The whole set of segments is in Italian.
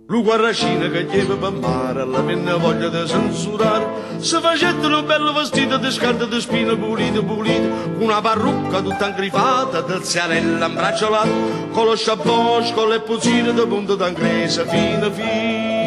Lu guarracino che chiede per mare, la venne voglia di censurare, si facette un bello vestito di scarpe di spine pulite, pulite, con una parrucca tutta ingrifata, del ziarella imbracciolata, con lo sciabosco, con le puzzine di punta d'angresa, fine, fine.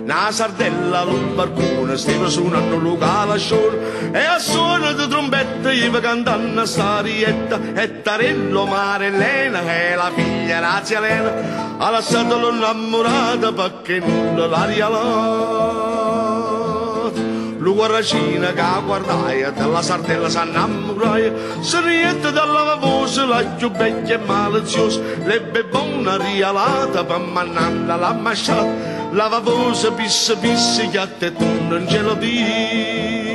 Una sardella all'un barcone, stava suonando un calascione, e a suono di trombetta gli va cantando sta rietta, e Tarello Marellena, che è la figlia Razia Elena, ha lasciato l'innamorata perché nulla la rialata. Lu guarracina che guardaia della sardella s'annamoraia, se niente dalla voce la più vecchia e maliziosa, l'ebbe buona rialata per mannarla la masciata. La voce pisse pisse che a te tu non ce lo dis.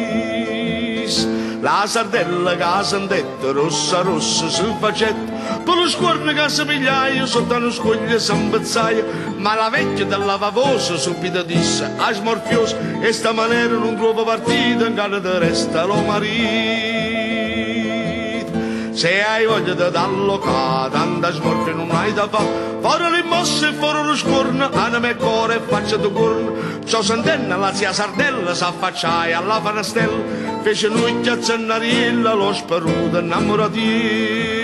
La sardella che s'andetta rossa rossa si facetta, per lo scorno che si pigliaia sotto uno scoglio s'ambezzaia, ma la vecchia della voce subito disse a smorfiosa, e sta maniera non trova partita in cara te resta lo marito. Se hai voglia di allocare, tanta smorfia non hai da fare, fuori le mosse e fuori lo scorno, anima e cuore e faccia di corno. Ciò s'antenna la zia sardella s'affacciai alla fanastella, fece un occhio a Zennariella, lo speruto innamoratil.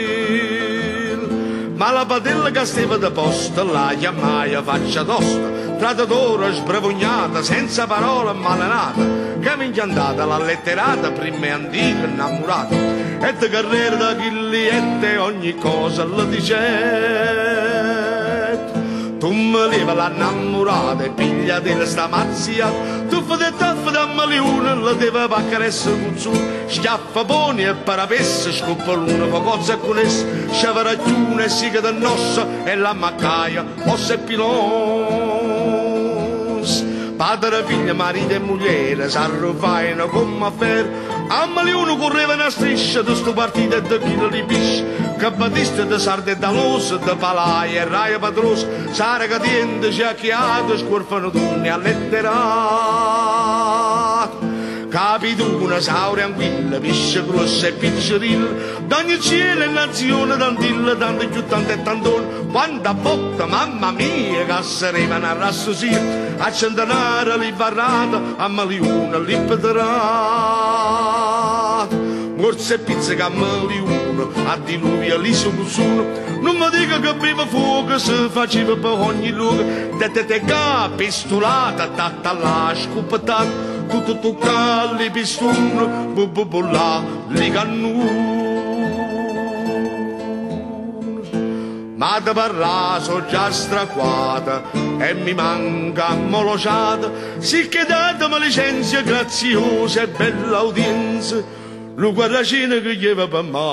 Ma la padella che stava da posto la chiamai a faccia tosta, traditora sbrevugnata, senza parola malenata, che mi incantata la letterata, prima e antica innamorata, e di carriera da chigliette ogni cosa le dice. Tu mi leva l'innamorata e piglia di sta mazzia, tu fai taffa da malione, la deve paccaressa con su, schiaffa buoni e parapesse, scoppa l'una, fa cozza con essa, sciavaracchiune, siga del nosso e la maccaia, ossa e pilons. Padre, figlia, marito e moglie, s'arrufaino come a fer, a malione correva una striscia di sto partito e di chilo di pisce, che battista di sarde e d'alosa, di palaia e raia padrosa, sara catiente, sciacchiato, scorfano tunni a letterato. Capituna, sauria anguilla, pisce grossa e piccerilla, d'ogni cielo e nazione, tantilla, tante più tante e tantone, quanta botta, mamma mia, che sarevano a rassosire, a centenare li barrata, a malione li peterata. Morse e pizze che a malione, a diluvio li sono, non mi dica che prima fuoco si faceva per ogni luogo, te pistolata, tatta la scopettata, tutto tocca le pistone, bulla, le cannone. Ma da parla so già straquata e mi manca molociata, sì che datemi licenzia graziosa e bella udienza, lo guarracino che gli va per mare.